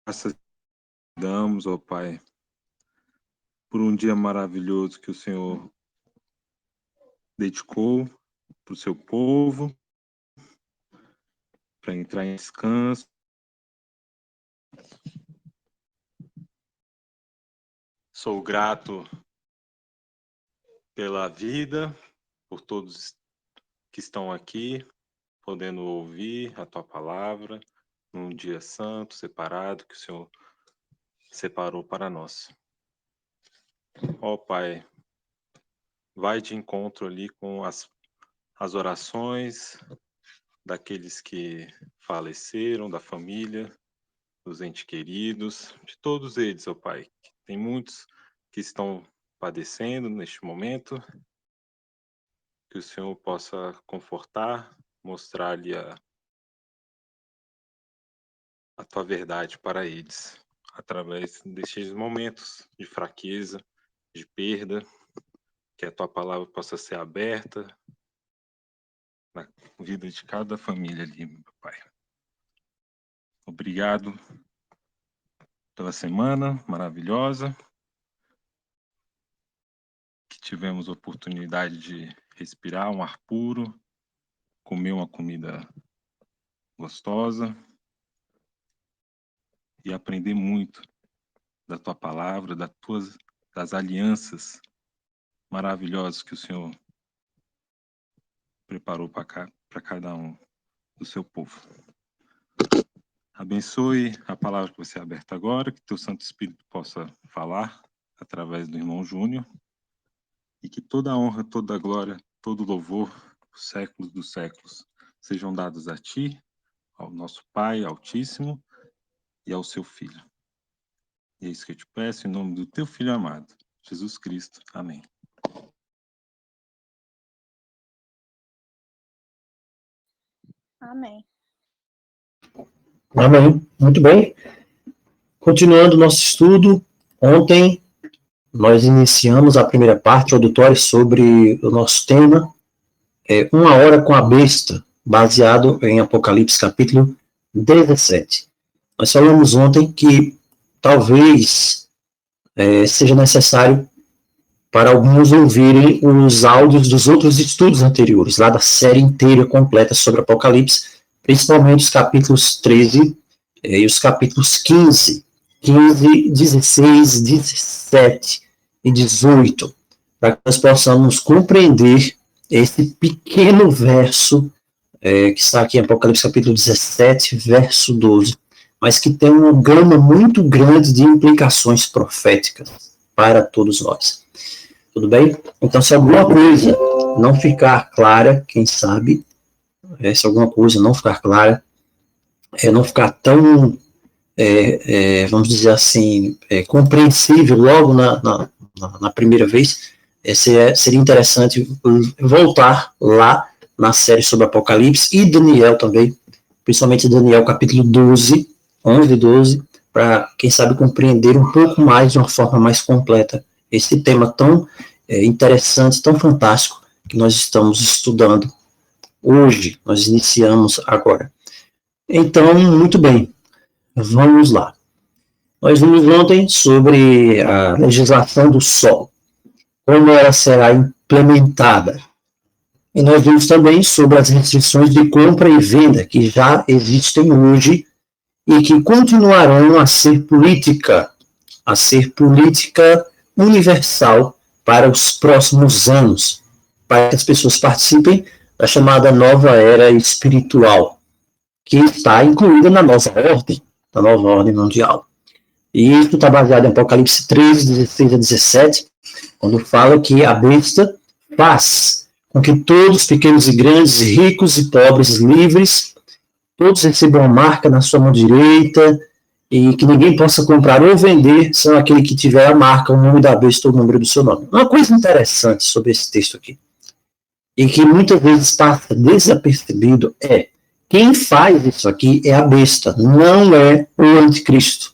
Graças damos, ó Pai, por um dia maravilhoso que o Senhor dedicou para o seu povo, para entrar em descanso. Sou grato pela vida, por todos que estão aqui, podendo ouvir a Tua palavra, num dia santo, separado, que o Senhor separou para nós. Ó Pai, vai de encontro ali com as orações daqueles que faleceram, da família, dos entes queridos, de todos eles, ó Pai. Tem muitos que estão padecendo neste momento, que o Senhor possa confortar, mostrar-lhe a Tua verdade para eles, através destes momentos de fraqueza, de perda, que a Tua palavra possa ser aberta na vida de cada família ali, meu Pai. Obrigado pela semana maravilhosa, que tivemos a oportunidade de respirar um ar puro, comer uma comida gostosa e aprender muito da Tua palavra, das alianças maravilhosas que o Senhor preparou para cada um do seu povo. Abençoe a palavra que vai ser aberta agora, que Teu Santo Espírito possa falar através do irmão Júnior e que toda a honra, toda a glória, todo o louvor, os séculos dos séculos, sejam dados a Ti, ao nosso Pai Altíssimo e ao Seu Filho. E é isso que eu te peço, em nome do Teu Filho amado, Jesus Cristo. Amém. Amém. Amém. Muito bem. Continuando nosso estudo, ontem nós iniciamos a primeira parte, o auditório, sobre o nosso tema, Uma Hora com a Besta, baseado em Apocalipse capítulo 17. Nós falamos ontem que talvez seja necessário para alguns ouvirem os áudios dos outros estudos anteriores, lá da série inteira completa sobre Apocalipse, principalmente os capítulos 13 e os capítulos 15, 16, 17 e 18, para que nós possamos compreender esse pequeno verso que está aqui em Apocalipse capítulo 17, verso 12, mas que tem uma gama muito grande de implicações proféticas para todos nós. Tudo bem? Então, se alguma coisa não ficar clara, quem sabe, se alguma coisa não ficar clara, não ficar tão, vamos dizer assim, compreensível logo na primeira vez, seria interessante voltar lá na série sobre Apocalipse e Daniel também, principalmente Daniel capítulo 12, 11 e 12, para, quem sabe, compreender um pouco mais, de uma forma mais completa, esse tema tão interessante, tão fantástico, que nós estamos estudando hoje, nós iniciamos agora. Então, muito bem, vamos lá. Nós vimos ontem sobre a legislação do sol, como ela será implementada. E nós vimos também sobre as restrições de compra e venda, que já existem hoje e que continuarão a ser política universal para os próximos anos, para que as pessoas participem da chamada nova era espiritual, que está incluída na nova ordem mundial. E isso está baseado em Apocalipse 13, 16 a 17, quando fala que a besta faz com que todos, pequenos e grandes, ricos e pobres, livres, todos recebam uma marca na sua mão direita, e que ninguém possa comprar ou vender, senão aquele que tiver a marca, o nome da besta ou o número do seu nome. Uma coisa interessante sobre esse texto aqui, e que muitas vezes passa desapercebido, quem faz isso aqui é a besta, não é o anticristo.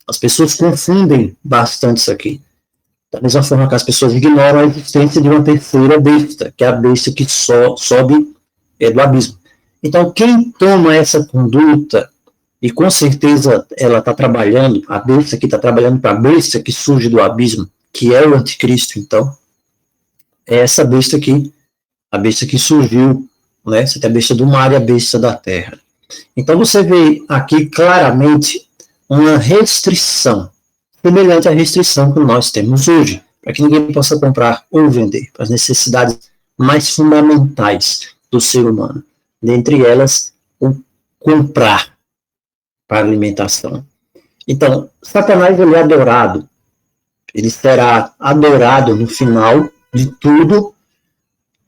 As pessoas confundem bastante isso aqui. Da mesma forma que as pessoas ignoram a existência de uma terceira besta, que é a besta que sobe do abismo. Então, quem toma essa conduta e com certeza ela está trabalhando, a besta que está trabalhando para a besta que surge do abismo, que é o anticristo, então, é essa besta aqui, a besta que surgiu, né? Essa é a besta do mar e a besta da terra. Então você vê aqui claramente uma restrição, semelhante à restrição que nós temos hoje, para que ninguém possa comprar ou vender, para as necessidades mais fundamentais do ser humano. Dentre elas, o comprar para alimentação. Então, Satanás ele é adorado, ele será adorado no final de tudo,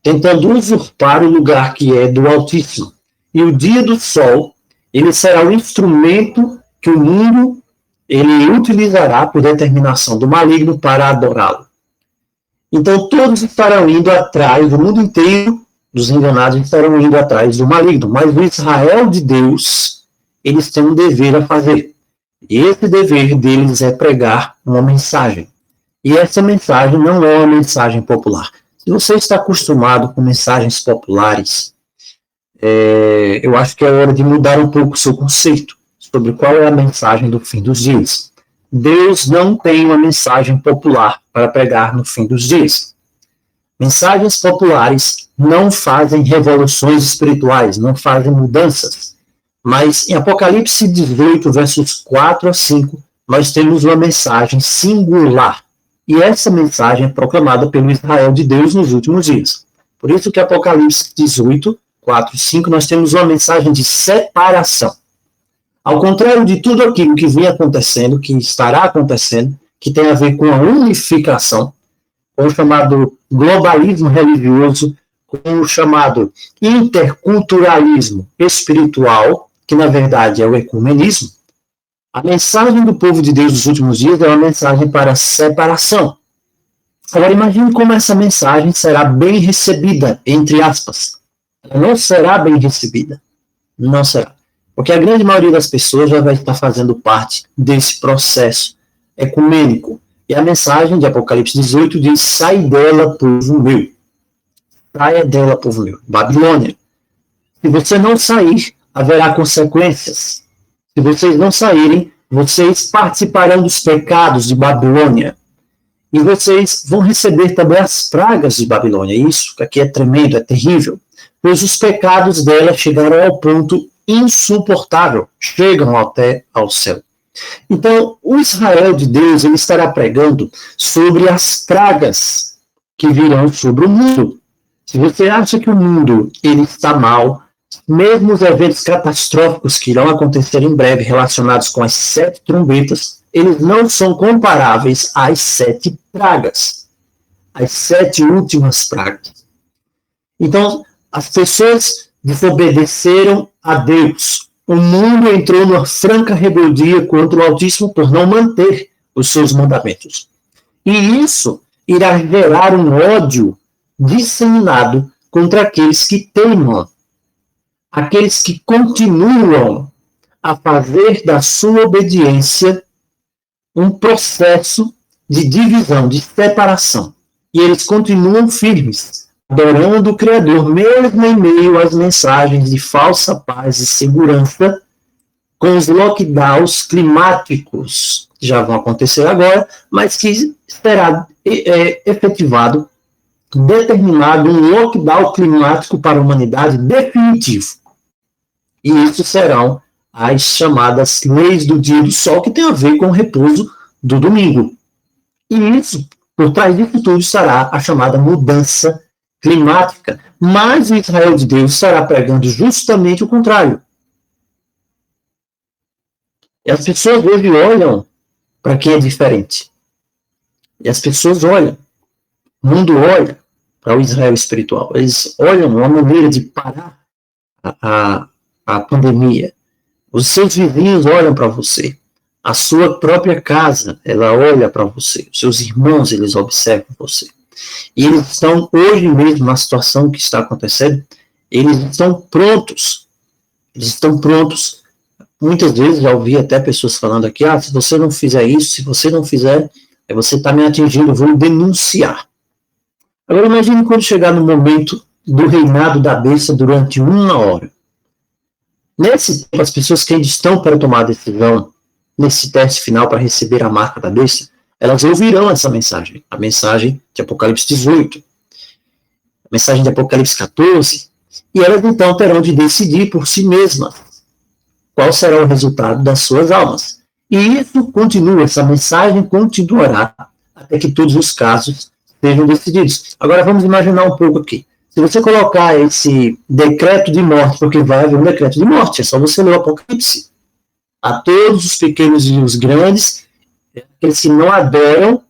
tentando usurpar o lugar que é do Altíssimo. E o dia do sol, ele será o instrumento que o mundo ele utilizará por determinação do maligno para adorá-lo. Então todos estarão indo atrás, o mundo inteiro dos enganados estarão indo atrás do maligno, mas o Israel de Deus, eles têm um dever a fazer. E esse dever deles é pregar uma mensagem. E essa mensagem não é uma mensagem popular. Se você está acostumado com mensagens populares, eu acho que é hora de mudar um pouco o seu conceito sobre qual é a mensagem do fim dos dias. Deus não tem uma mensagem popular para pregar no fim dos dias. Mensagens populares não fazem revoluções espirituais, não fazem mudanças. Mas em Apocalipse 18, versos 4 a 5, nós temos uma mensagem singular. E essa mensagem é proclamada pelo Israel de Deus nos últimos dias. Por isso que Apocalipse 18, 4 e 5, nós temos uma mensagem de separação. Ao contrário de tudo aquilo que vem acontecendo, que estará acontecendo, que tem a ver com a unificação, com o chamado globalismo religioso, com o chamado interculturalismo espiritual, que na verdade é o ecumenismo, a mensagem do povo de Deus nos últimos dias é uma mensagem para separação. Agora imagine como essa mensagem será bem recebida, entre aspas. Ela não será bem recebida. Não será. Porque a grande maioria das pessoas já vai estar fazendo parte desse processo ecumênico. E a mensagem de Apocalipse 18 diz: sai dela, povo meu. Saia dela, povo meu. Babilônia. Se você não sair, haverá consequências. Se vocês não saírem, vocês participarão dos pecados de Babilônia. E vocês vão receber também as pragas de Babilônia. Isso aqui é tremendo, é terrível. Pois os pecados dela chegaram ao ponto insuportável. Chegam até ao céu. Então, o Israel de Deus ele estará pregando sobre as pragas que virão sobre o mundo. Se você acha que o mundo ele está mal, mesmo os eventos catastróficos que irão acontecer em breve relacionados com as 7 trombetas, eles não são comparáveis às 7 pragas, as 7 últimas pragas. Então, as pessoas desobedeceram a Deus. O mundo entrou numa franca rebeldia contra o Altíssimo por não manter os seus mandamentos. E isso irá gerar um ódio disseminado contra aqueles que teimam, aqueles que continuam a fazer da sua obediência um processo de divisão, de separação. E eles continuam firmes, adorando o Criador, mesmo em meio às mensagens de falsa paz e segurança, com os lockdowns climáticos, que já vão acontecer agora, mas que será efetivado, determinado um lockdown climático para a humanidade definitivo. E isso serão as chamadas leis do dia do sol, que tem a ver com o repouso do domingo. E isso, por trás disso tudo, estará a chamada mudança climática. Mas o Israel de Deus estará pregando justamente o contrário. E as pessoas hoje olham para quem é diferente. E as pessoas olham, o mundo olha para o Israel espiritual. Eles olham uma maneira de parar a pandemia. Os seus vizinhos olham para você. A sua própria casa, ela olha para você. Os seus irmãos, eles observam você. E eles estão, hoje mesmo, na situação que está acontecendo, eles estão prontos. Eles estão prontos. Muitas vezes já ouvi até pessoas falando aqui, se você não fizer isso, se você não fizer, você está me atingindo, eu vou denunciar. Agora imagine quando chegar no momento do reinado da besta durante 1 hora. Nesse tempo, as pessoas que ainda estão para tomar a decisão, nesse teste final para receber a marca da besta, elas ouvirão essa mensagem, a mensagem de Apocalipse 18, a mensagem de Apocalipse 14, e elas então terão de decidir por si mesmas qual será o resultado das suas almas. E isso continua, essa mensagem continuará até que todos os casos sejam decididos. Agora vamos imaginar um pouco aqui. Se você colocar esse decreto de morte, porque vai haver um decreto de morte, é só você ler o Apocalipse. A todos os pequenos e os grandes, aqueles que não adoram,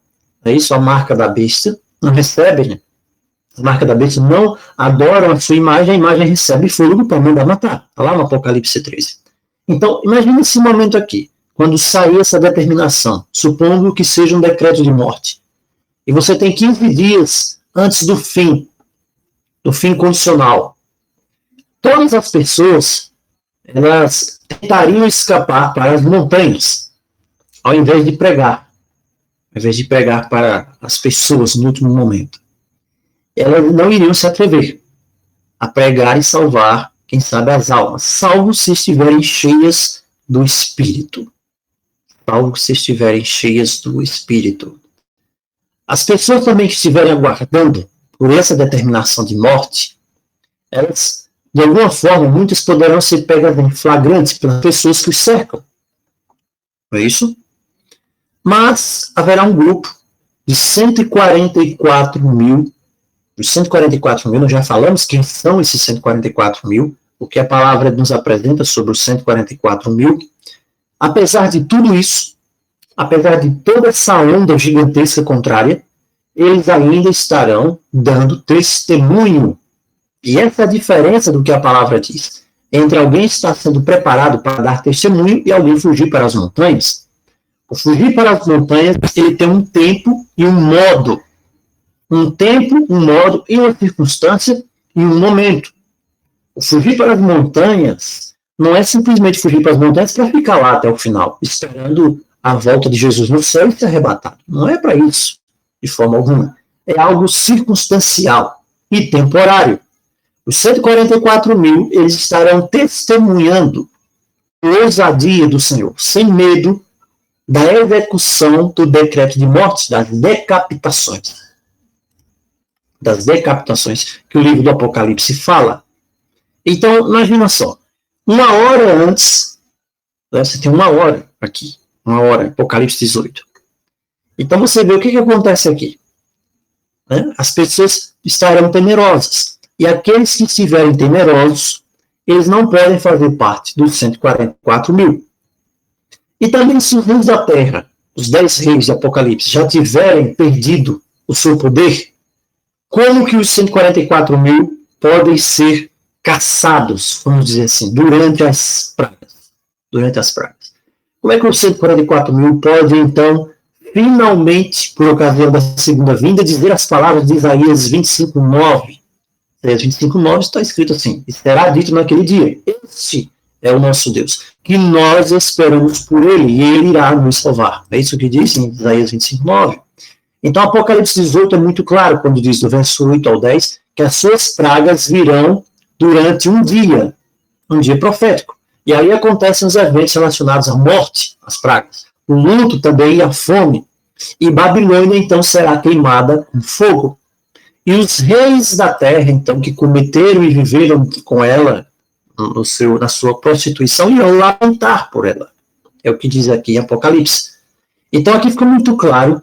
é isso, a marca da besta, não recebem, né? A marca da besta, não adoram a sua imagem, a imagem recebe fogo para mandar matar. Está lá no Apocalipse 13. Então, imagine esse momento aqui, quando sair essa determinação, supondo que seja um decreto de morte, e você tem 15 dias antes do fim condicional. Todas as pessoas, elas tentariam escapar para as montanhas, ao invés de pregar para as pessoas no último momento. Elas não iriam se atrever a pregar e salvar, quem sabe, as almas, salvo se estiverem cheias do Espírito. Salvo se estiverem cheias do Espírito. As pessoas também que estiverem aguardando por essa determinação de morte, elas, de alguma forma, muitas poderão ser pegas em flagrantes pelas pessoas que os cercam. Não é isso? Mas haverá um grupo de 144 mil. Os 144 mil, nós já falamos quem são esses 144 mil, o que a palavra nos apresenta sobre os 144 mil. Apesar de tudo isso, apesar de toda essa onda gigantesca contrária, eles ainda estarão dando testemunho. E essa é a diferença do que a palavra diz, entre alguém estar sendo preparado para dar testemunho e alguém fugir para as montanhas. O fugir para as montanhas, ele tem um tempo e um modo. Um tempo, um modo e uma circunstância e um momento. O fugir para as montanhas não é simplesmente fugir para as montanhas para ficar lá até o final, esperando a volta de Jesus no céu e ser arrebatado. Não é para isso, de forma alguma. É algo circunstancial e temporário. Os 144 mil, eles estarão testemunhando a ousadia do Senhor, sem medo da execução do decreto de morte, das decapitações. Das decapitações que o livro do Apocalipse fala. Então, imagina só, uma hora antes, você tem uma hora aqui, uma hora, Apocalipse 18. Então você vê o que acontece aqui. Né? As pessoas estarão temerosas, e aqueles que estiverem temerosos, eles não podem fazer parte dos 144 mil. E também se os reis da terra, os 10 reis de Apocalipse, já tiverem perdido o seu poder, como que os 144 mil podem ser caçados, vamos dizer assim, durante as pragas? Durante as pragas. Como é que os 144 mil podem, então, finalmente, por ocasião da segunda vinda, dizer as palavras de Isaías 25:9? Isaías 25:9 está escrito assim: e será dito naquele dia, este é o nosso Deus, que nós esperamos por ele, e ele irá nos salvar. É isso que diz em Isaías 25:9. Então, Apocalipse 18 é muito claro quando diz, do verso 8 ao 10, que as suas pragas virão durante um dia profético. E aí acontecem os eventos relacionados à morte, as pragas, o luto também e a fome. E Babilônia, então, será queimada com fogo. E os reis da terra, então, que cometeram e viveram com ela na sua prostituição, irão lamentar por ela. É o que diz aqui em Apocalipse. Então, aqui fica muito claro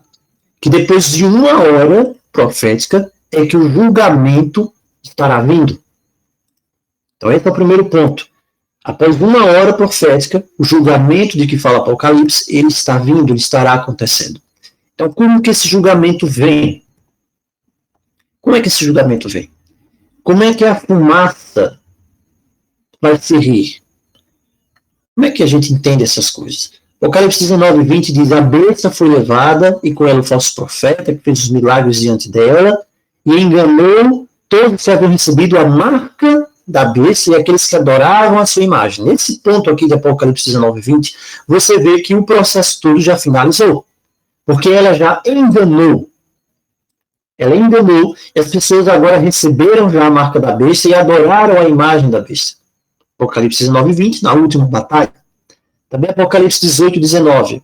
que depois de uma hora profética é que o julgamento estará vindo. Então, esse é o primeiro ponto. Após uma hora profética, o julgamento de que fala Apocalipse, ele está vindo, ele estará acontecendo. Então, como que esse julgamento vem? Como é que esse julgamento vem? Como é que a fumaça vai se rir? Como é que a gente entende essas coisas? Apocalipse 19:20 diz, a besta foi levada, e com ela o falso profeta, que fez os milagres diante dela, e enganou todos que haviam recebido a marca da besta e aqueles que adoravam a sua imagem. Nesse ponto aqui de Apocalipse 19:20, você vê que o processo todo já finalizou. Porque ela já enganou. Ela enganou, e as pessoas agora receberam já a marca da besta e adoraram a imagem da besta. Apocalipse 19 e 20, na última batalha. Também Apocalipse 18 e 19.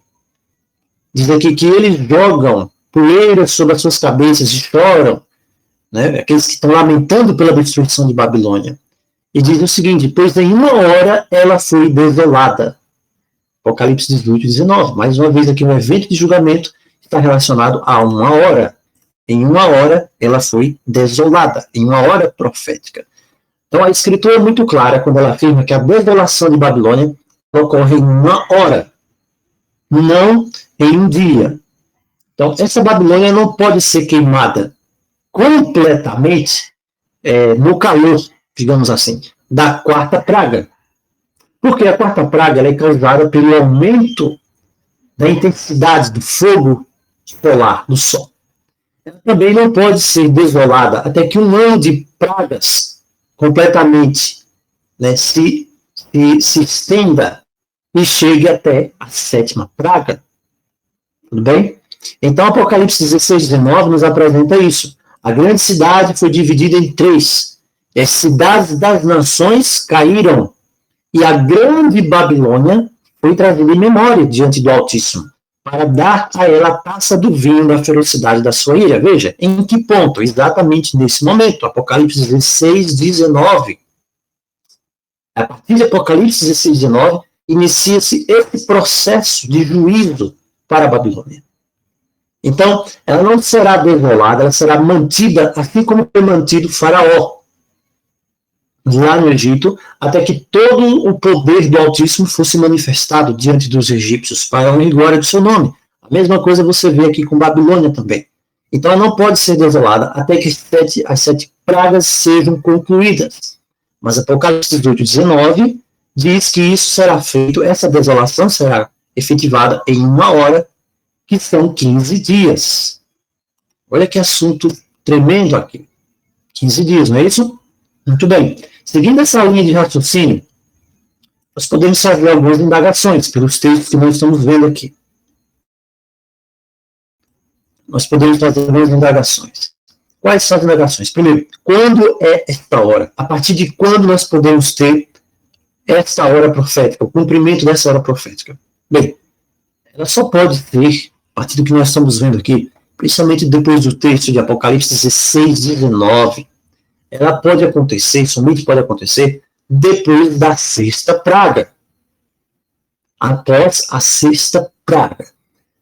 Diz aqui que eles jogam poeira sobre as suas cabeças e choram, né? Aqueles que estão lamentando pela destruição de Babilônia. E diz o seguinte: pois em uma hora ela foi desolada. Apocalipse 18 e 19. Mais uma vez aqui, um evento de julgamento está relacionado a uma hora. Em uma hora ela foi desolada. Em uma hora profética. Então a Escritura é muito clara quando ela afirma que a desolação de Babilônia ocorre em uma hora, não em um dia. Então essa Babilônia não pode ser queimada completamente no calor, digamos assim, da quarta praga. Porque a quarta praga ela é causada pelo aumento da intensidade do fogo solar, do sol. Ela também não pode ser desolada até que um ano de pragas completamente, né, se estenda e chegue até a sétima praga. Tudo bem? Então, Apocalipse 16, 19 nos apresenta isso. A grande cidade foi dividida em 3. E as cidades das nações caíram. E a grande Babilônia foi trazida em memória diante do Altíssimo, para dar a ela a taça do vinho da ferocidade da sua ira. Veja, em que ponto? Exatamente nesse momento. Apocalipse 16, 19. A partir de Apocalipse 16, 19, inicia-se esse processo de juízo para a Babilônia. Então, ela não será desolada, ela será mantida, assim como foi mantido o Faraó lá no Egito, até que todo o poder do Altíssimo fosse manifestado diante dos egípcios, para a honra e glória do seu nome. A mesma coisa você vê aqui com Babilônia também. Então ela não pode ser desolada até que as 7 pragas sejam concluídas. Mas Apocalipse 18, 19 diz que isso será feito, essa desolação será efetivada em uma hora, que são 15 dias. Olha que assunto tremendo aqui. 15 dias, não é isso? Muito bem. Seguindo essa linha de raciocínio, nós podemos fazer algumas indagações pelos textos que nós estamos vendo aqui. Nós podemos fazer algumas indagações. Quais são as indagações? Primeiro, quando é esta hora? A partir de quando nós podemos ter esta hora profética, o cumprimento dessa hora profética? Bem, ela só pode ser, a partir do que nós estamos vendo aqui, principalmente depois do texto de Apocalipse 16, 19, ela pode acontecer, somente pode acontecer, depois da 6ª praga. Após a 6ª praga.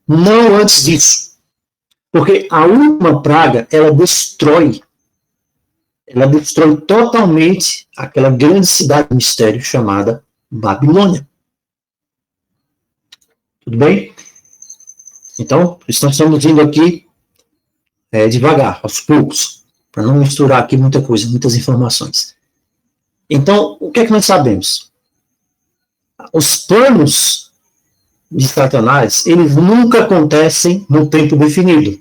Não antes disso. Porque a última praga, ela destrói totalmente aquela grande cidade de mistério chamada Babilônia. Tudo bem? Então, nós estamos indo aqui devagar, aos poucos, para não misturar aqui muita coisa, muitas informações. Então, o que é que nós sabemos? Os planos de Satanás, eles nunca acontecem no tempo definido.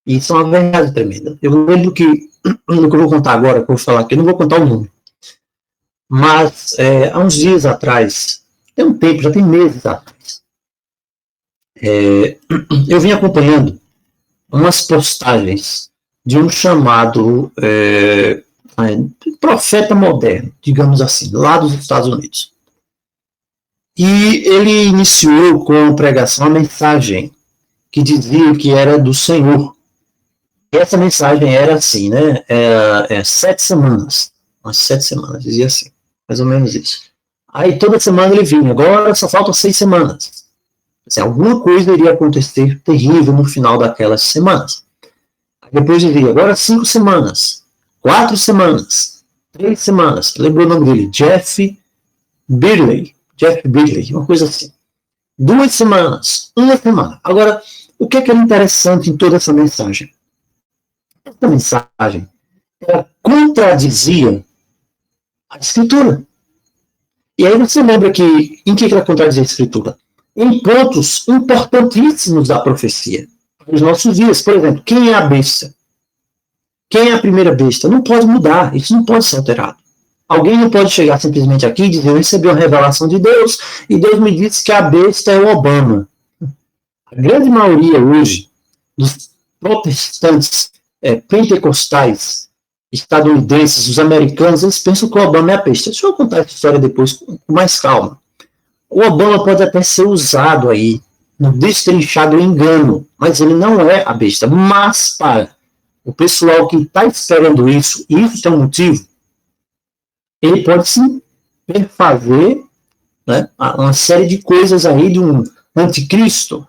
Isso é uma verdade tremenda. Eu lembro que, no que eu vou contar agora, que eu vou falar aqui, eu não vou contar o número. Mas, há uns dias atrás, tem um tempo, já tem meses atrás, eu vim acompanhando umas postagens de um chamado profeta moderno, digamos assim, lá dos Estados Unidos. E ele iniciou com a pregação, a mensagem que dizia que era do Senhor. E essa mensagem era assim, né? 7 semanas. Umas 7 semanas, dizia assim, mais ou menos isso. Aí toda semana ele vinha, agora só faltam 6 semanas. Assim, alguma coisa iria acontecer terrível no final daquelas semanas. Aí depois ele vinha, agora 5 semanas, 4 semanas, 3 semanas. Lembrou o nome dele? Jeff Bidley, uma coisa assim. 2 semanas, 1 semana. Agora, o que é interessante em toda essa mensagem? Essa mensagem, ela contradizia a Escritura. E aí você lembra que, em que ela contradizia a Escritura? Em pontos importantíssimos da profecia. Nos nossos dias, por exemplo, quem é a besta? Quem é a primeira besta? Não pode mudar, isso não pode ser alterado. Alguém não pode chegar simplesmente aqui e dizer, eu recebi uma revelação de Deus e Deus me disse que a besta é o Obama. A grande maioria hoje dos protestantes pentecostais estadunidenses, os americanos, eles pensam que o Obama é a besta. Deixa eu contar essa história depois com mais calma. O Obama pode até ser usado aí, no destrinchado engano, mas ele não é a besta. Mas, para o pessoal que está esperando isso, e isso tem um motivo, ele pode sim fazer, né, uma série de coisas aí de um anticristo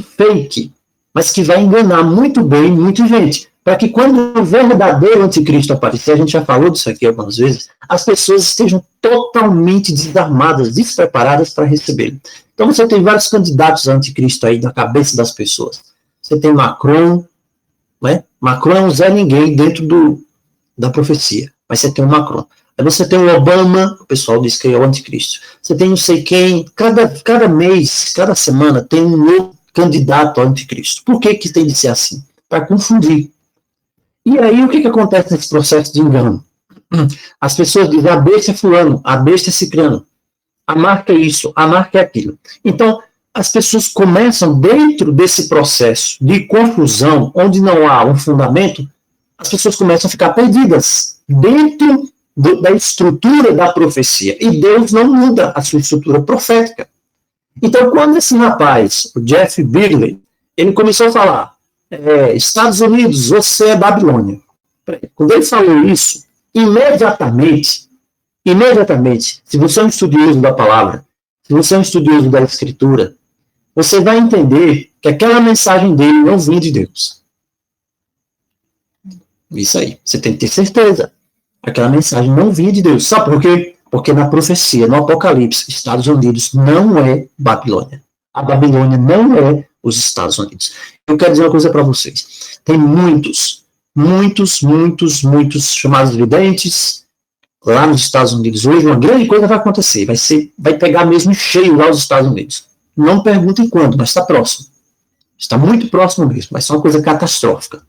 fake, mas que vai enganar muito bem muita gente, para que quando o verdadeiro anticristo aparecer, a gente já falou disso aqui algumas vezes, as pessoas estejam totalmente desarmadas, despreparadas para recebê-lo. Então você tem vários candidatos a anticristo aí na cabeça das pessoas. Você tem Macron, né? Macron é um Zé Ninguém dentro da profecia, mas você tem o Macron. Aí você tem o Obama, o pessoal diz que é o anticristo. Você tem não sei quem, cada mês, cada semana tem um novo candidato ao anticristo. Por que tem de ser assim? Para confundir. E aí o que acontece nesse processo de engano? As pessoas dizem, a besta é fulano, a besta é ciclano, a marca é isso, a marca é aquilo. Então, as pessoas começam, dentro desse processo de confusão, onde não há um fundamento, as pessoas começam a ficar perdidas dentro da estrutura da profecia. E Deus não muda a sua estrutura profética. Então, quando esse rapaz, o Jeff Bigley, ele começou a falar, Estados Unidos, você é Babilônia. Quando ele falou isso, imediatamente, se você é um estudioso da palavra, se você é um estudioso da escritura, você vai entender que aquela mensagem dele não vinha de Deus. Isso aí, você tem que ter certeza. Aquela mensagem não vinha de Deus. Sabe por quê? Porque na profecia, no Apocalipse, Estados Unidos não é Babilônia. A Babilônia não é os Estados Unidos. Eu quero dizer uma coisa para vocês. Tem muitos chamados videntes lá nos Estados Unidos. Hoje uma grande coisa vai acontecer. Vai pegar mesmo cheio lá os Estados Unidos. Não perguntem quando, mas está próximo. Está muito próximo mesmo. Vai ser uma coisa catastrófica.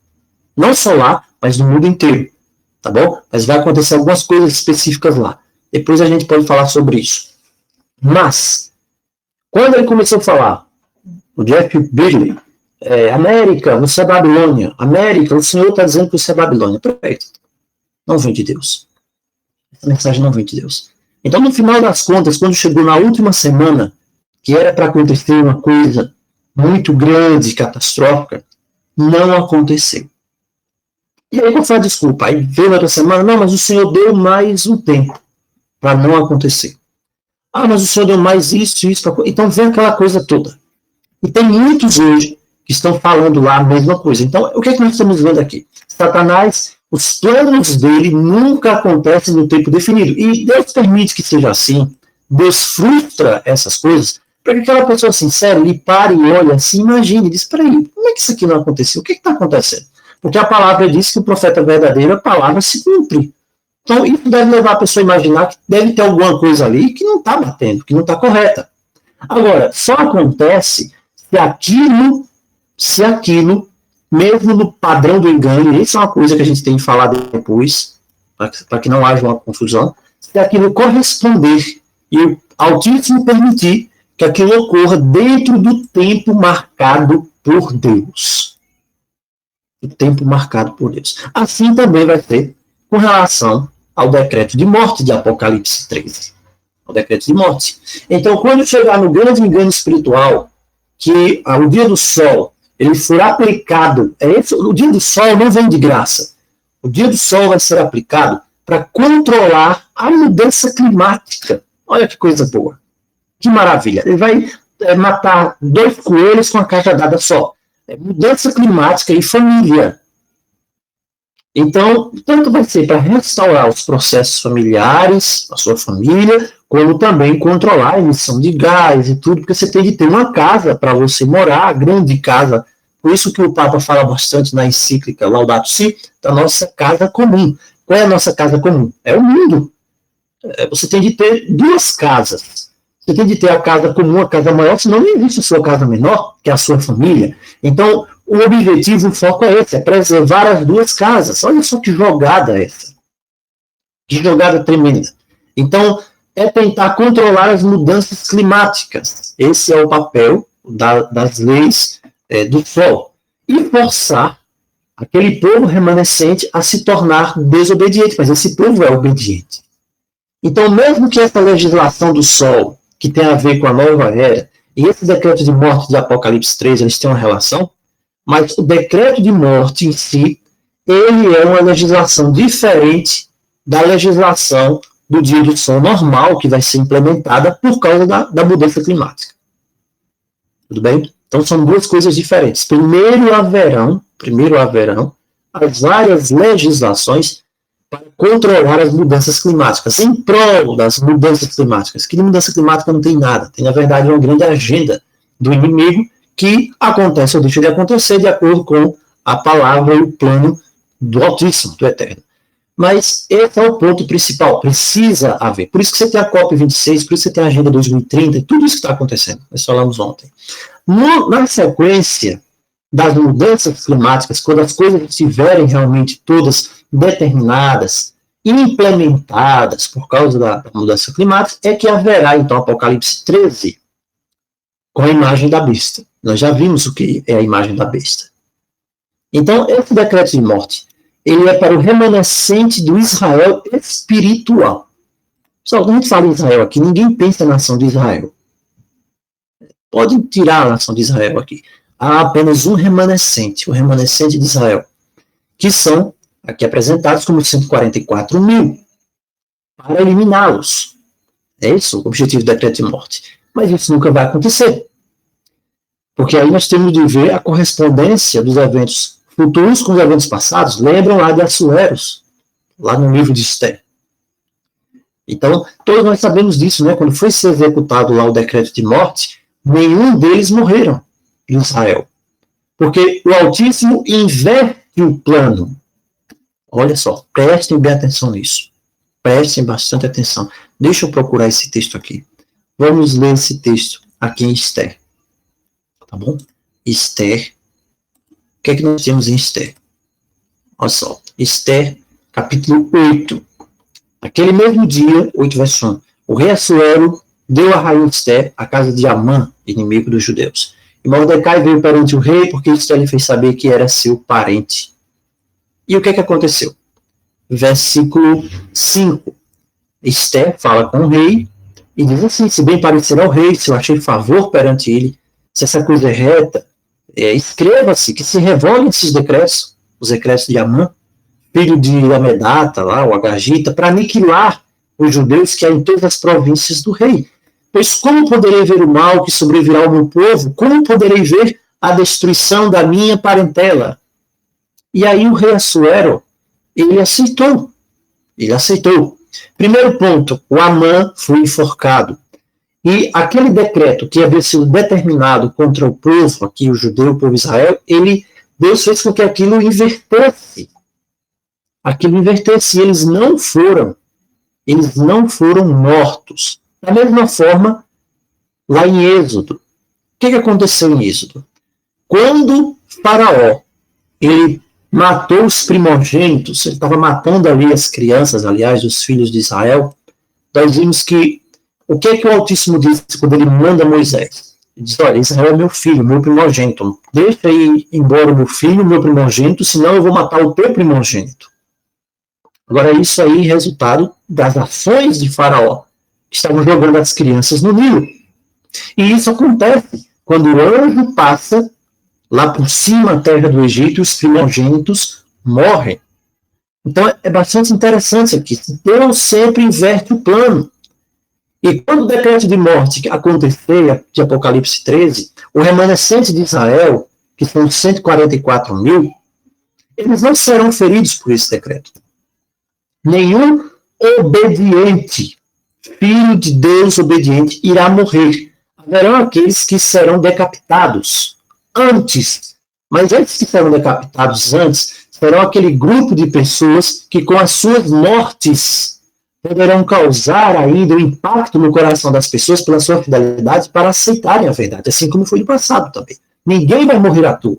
Não só lá, mas no mundo inteiro. Tá bom? Mas vai acontecer algumas coisas específicas lá. Depois a gente pode falar sobre isso. Mas, quando ele começou a falar, o Jeff Bigley, América, você é Babilônia. América, o Senhor está dizendo que você é Babilônia. Perfeito. Não vem de Deus. Essa mensagem não vem de Deus. Então, no final das contas, quando chegou na última semana, que era para acontecer uma coisa muito grande, catastrófica, não aconteceu. E aí, qual foi a desculpa? Aí veio na outra semana, não, mas o Senhor deu mais um tempo para não acontecer. Ah, mas o Senhor deu mais isso. Então vem aquela coisa toda. E tem muitos hoje que estão falando lá a mesma coisa. Então, o que é que nós estamos vendo aqui? Satanás, os planos dele nunca acontecem no tempo definido. E Deus permite que seja assim. Deus frustra essas coisas para que aquela pessoa sincera, ele pare e olhe assim, imagine, diz, peraí, como é que isso aqui não aconteceu? O que está acontecendo? Porque a palavra diz que o profeta verdadeiro, a palavra se cumpre. Então, isso deve levar a pessoa a imaginar que deve ter alguma coisa ali que não está batendo, que não está correta. Agora, só acontece se aquilo, mesmo no padrão do engano, e isso é uma coisa que a gente tem que falar depois, para que não haja uma confusão, se aquilo corresponder e o Altíssimo permitir que aquilo ocorra dentro do tempo marcado por Deus. O tempo marcado por Deus. Assim também vai ser com relação ao decreto de morte de Apocalipse 13. O decreto de morte. Então, quando chegar no grande engano espiritual, que o dia do sol, ele for aplicado, o dia do sol não vem de graça. O dia do sol vai ser aplicado para controlar a mudança climática. Olha que coisa boa. Que maravilha. Ele vai matar 2 coelhos com uma cajadada só. Mudança climática e família. Então, tanto vai ser para restaurar os processos familiares, a sua família, como também controlar a emissão de gás e tudo, porque você tem que ter uma casa para você morar, grande casa. Por isso que o Papa fala bastante na encíclica Laudato Si, da nossa casa comum. Qual é a nossa casa comum? É o mundo. Você tem de ter 2 casas. Você tem de ter a casa comum, a casa maior, senão não existe a sua casa menor, que é a sua família. Então, o objetivo, o foco é esse, é preservar as 2 casas. Olha só que jogada essa. Que jogada tremenda. Então, é tentar controlar as mudanças climáticas. Esse é o papel das leis do Sol. E forçar aquele povo remanescente a se tornar desobediente, mas esse povo é obediente. Então, mesmo que essa legislação do sol, que tem a ver com a nova era, e esse decreto de morte de Apocalipse 3, eles têm uma relação, mas o decreto de morte em si, ele é uma legislação diferente da legislação do dia do sol normal, que vai ser implementada por causa da mudança climática. Tudo bem? Então, são duas coisas diferentes. Primeiro haverão as várias legislações para controlar as mudanças climáticas, em prol das mudanças climáticas. Que de mudança climática não tem nada. Tem, na verdade, uma grande agenda do inimigo que acontece ou deixa de acontecer de acordo com a palavra e o plano do Altíssimo, do Eterno. Mas esse é o ponto principal, precisa haver. Por isso que você tem a COP26, por isso que você tem a Agenda 2030, e tudo isso que está acontecendo, nós falamos ontem. Na sequência das mudanças climáticas, quando as coisas estiverem realmente todas determinadas, implementadas por causa da mudança climática, é que haverá, então, Apocalipse 13, com a imagem da besta. Nós já vimos o que é a imagem da besta. Então, esse decreto de morte, ele é para o remanescente do Israel espiritual. Pessoal, quando a gente fala em Israel aqui, ninguém pensa na nação de Israel. Pode tirar a nação de Israel aqui. Há apenas um remanescente, o remanescente de Israel, que são aqui apresentados como 144 mil, para eliminá-los. É isso o objetivo do decreto de morte. Mas isso nunca vai acontecer. Porque aí nós temos de ver a correspondência dos eventos futuros com os eventos passados. Lembram lá de Assueros, lá no livro de Esther. Então, todos nós sabemos disso, né? Quando foi ser executado lá o decreto de morte, nenhum deles morreram em Israel. Porque o Altíssimo inverte o plano. Olha só, prestem bem atenção nisso. Prestem bastante atenção. Deixa eu procurar esse texto aqui. Vamos ler esse texto aqui em Esther. Tá bom? Esther. O que é que nós temos em Esther? Olha só. Esther, capítulo 8. Aquele mesmo dia, 8 verso 1, o rei Assuero deu a rainha Esther a casa de Amã, inimigo dos judeus. E Mordecai veio perante o rei, porque Esther lhe fez saber que era seu parente. E o que é que aconteceu? Versículo 5. Esther fala com o rei e diz assim: se bem parecer ao rei, se eu achei favor perante ele, se essa coisa é reta, escreva-se, que se revoguem esses decretos, os decretos de Amã, filho de Amedata, lá, o Agagita, para aniquilar os judeus que há em todas as províncias do rei. Pois como poderei ver o mal que sobrevirá ao meu povo? Como poderei ver a destruição da minha parentela? E aí o rei Assuero, ele aceitou. Ele aceitou. Primeiro ponto, o Amã foi enforcado. E aquele decreto que havia sido determinado contra o povo, aqui o judeu, o povo de Israel, Deus fez com que aquilo invertesse. Aquilo invertesse. E eles não foram mortos. Da mesma forma, lá em Êxodo. O que aconteceu em Êxodo? Quando Faraó, ele matou os primogênitos, ele estava matando ali as crianças, aliás, os filhos de Israel, nós vimos que, o que é que o Altíssimo diz quando ele manda Moisés? Ele diz: olha, Israel é meu filho, meu primogênito, deixa ir embora o meu filho, meu primogênito, senão eu vou matar o teu primogênito. Agora, isso aí é resultado das ações de Faraó, que estavam jogando as crianças no Nilo. E isso acontece quando o anjo passa lá por cima da terra do Egito e os primogênitos morrem. Então é bastante interessante aqui. Deus sempre inverte o plano. E quando o decreto de morte acontecer, de Apocalipse 13, o remanescente de Israel, que são 144 mil, eles não serão feridos por esse decreto. Nenhum obediente, filho de Deus obediente, irá morrer. Haverão aqueles que serão decapitados antes. Mas esses que serão decapitados antes serão aquele grupo de pessoas que, com as suas mortes, poderão causar ainda um impacto no coração das pessoas pela sua fidelidade para aceitarem a verdade, assim como foi no passado também. Ninguém vai morrer à toa.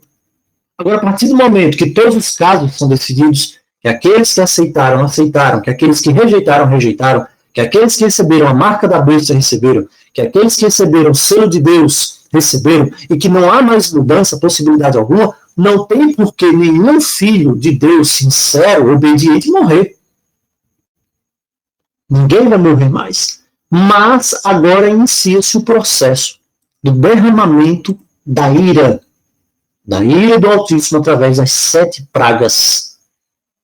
Agora, a partir do momento que todos os casos são decididos, que aqueles que aceitaram, aceitaram, que aqueles que rejeitaram, rejeitaram, que aqueles que receberam a marca da besta receberam, que aqueles que receberam o selo de Deus receberam, e que não há mais mudança, possibilidade alguma, não tem por que nenhum filho de Deus sincero, obediente, morrer. Ninguém vai morrer mais. Mas agora inicia-se o processo do derramamento da ira do Altíssimo através das 7 pragas.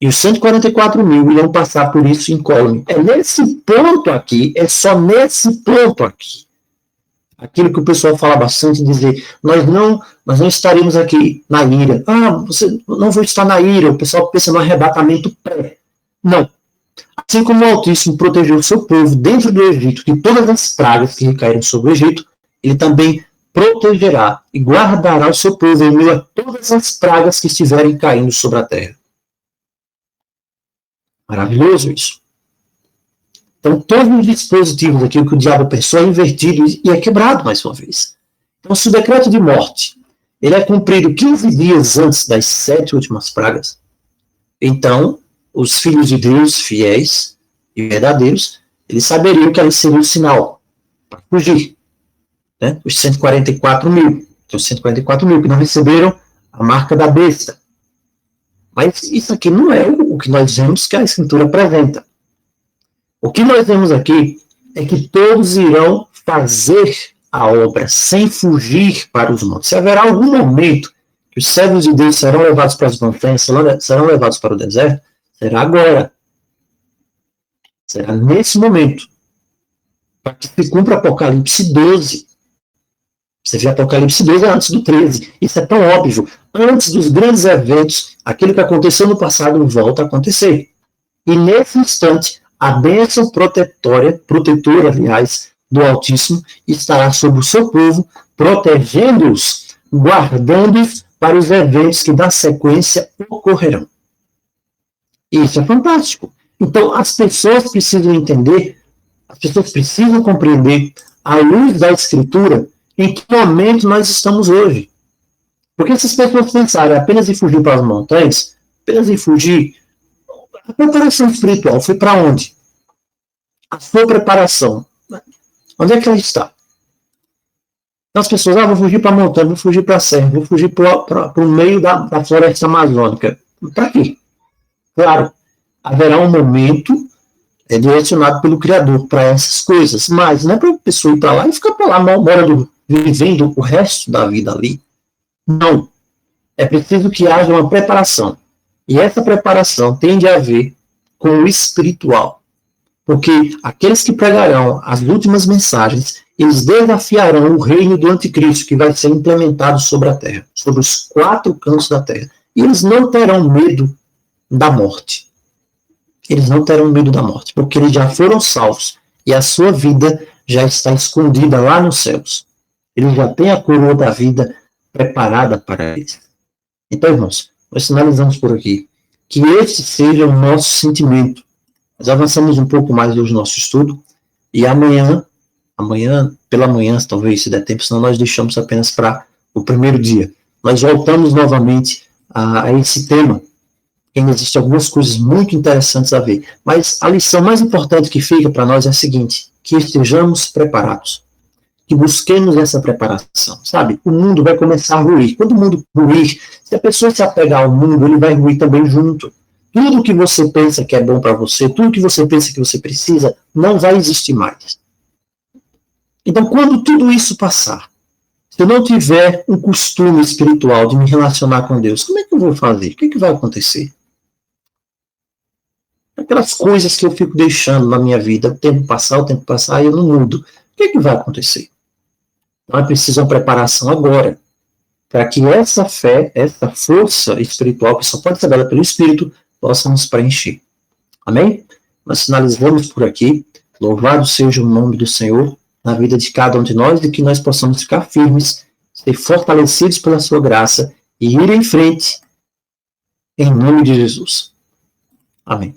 E os 144 mil irão passar por isso incólume. É nesse ponto aqui, é só nesse ponto aqui. Aquilo que o pessoal fala bastante, dizer, nós não estaremos aqui na ira. Você não vai estar na ira. O pessoal pensa no arrebatamento pré. Não. Assim como o Altíssimo protegeu o seu povo dentro do Egito de todas as pragas que recaíram sobre o Egito, ele também protegerá e guardará o seu povo em meio a todas as pragas que estiverem caindo sobre a terra. Maravilhoso isso. Então, todos os dispositivos aqui que o diabo pensou é invertido e é quebrado mais uma vez. Então, se o decreto de morte ele é cumprido 15 dias antes das 7 últimas pragas, então, os filhos de Deus, fiéis e verdadeiros, eles saberiam que ali seria o sinal para fugir. Né? Os 144 mil. Os 144 mil que não receberam a marca da besta. Mas isso aqui não é o que nós vemos que a Escritura apresenta. O que nós vemos aqui é que todos irão fazer a obra sem fugir para os montes. Se haverá algum momento que os servos de Deus serão levados para as montanhas, serão levados para o deserto, será agora. Será nesse momento. Para que se cumpra Apocalipse 12. Você vê Apocalipse 12 antes do 13. Isso é tão óbvio. Antes dos grandes eventos, aquilo que aconteceu no passado volta a acontecer. E nesse instante, a bênção protetora, aliás, do Altíssimo, estará sobre o seu povo, protegendo-os, guardando-os para os eventos que na sequência ocorrerão. Isso é fantástico. Então, as pessoas precisam entender, as pessoas precisam compreender, à luz da Escritura, em que momento nós estamos hoje. Porque se as pessoas pensarem apenas em fugir para as montanhas, apenas em fugir, a preparação espiritual foi para onde? A sua preparação. Onde é que ela está? Então as pessoas, vou fugir para a montanha, vou fugir para a serra, vou fugir para o meio da floresta amazônica. Para quê? Claro, haverá um momento direcionado pelo Criador para essas coisas, mas não é para a pessoa ir para lá e ficar para lá, vivendo o resto da vida ali. Não. É preciso que haja uma preparação. E essa preparação tem de haver com o espiritual. Porque aqueles que pregarão as últimas mensagens, eles desafiarão o reino do anticristo que vai ser implementado sobre a terra, sobre os 4 cantos da terra. E eles não terão medo da morte. Eles não terão medo da morte, porque eles já foram salvos e a sua vida já está escondida lá nos céus. Eles já têm a coroa da vida preparada para eles. Então, irmãos, nós finalizamos por aqui. Que este seja o nosso sentimento. Nós avançamos um pouco mais hoje no nosso estudo e amanhã, pela manhã, talvez se der tempo, senão nós deixamos apenas para o primeiro dia. Nós voltamos novamente a esse tema. Ainda existem algumas coisas muito interessantes a ver. Mas a lição mais importante que fica para nós é a seguinte: que estejamos preparados. Que busquemos essa preparação, sabe? O mundo vai começar a ruir. Quando o mundo ruir, se a pessoa se apegar ao mundo, ele vai ruir também junto. Tudo que você pensa que é bom para você, tudo que você pensa que você precisa, não vai existir mais. Então, quando tudo isso passar, se eu não tiver um costume espiritual de me relacionar com Deus, como é que eu vou fazer? O que é que vai acontecer? Aquelas coisas que eu fico deixando na minha vida, o tempo passar, e eu não mudo. O que é que vai acontecer? Então é preciso uma preparação agora, para que essa fé, essa força espiritual, que só pode ser dada pelo Espírito, possa nos preencher. Amém? Nós finalizamos por aqui. Louvado seja o nome do Senhor na vida de cada um de nós e que nós possamos ficar firmes, ser fortalecidos pela sua graça e ir em frente, em nome de Jesus. Amém.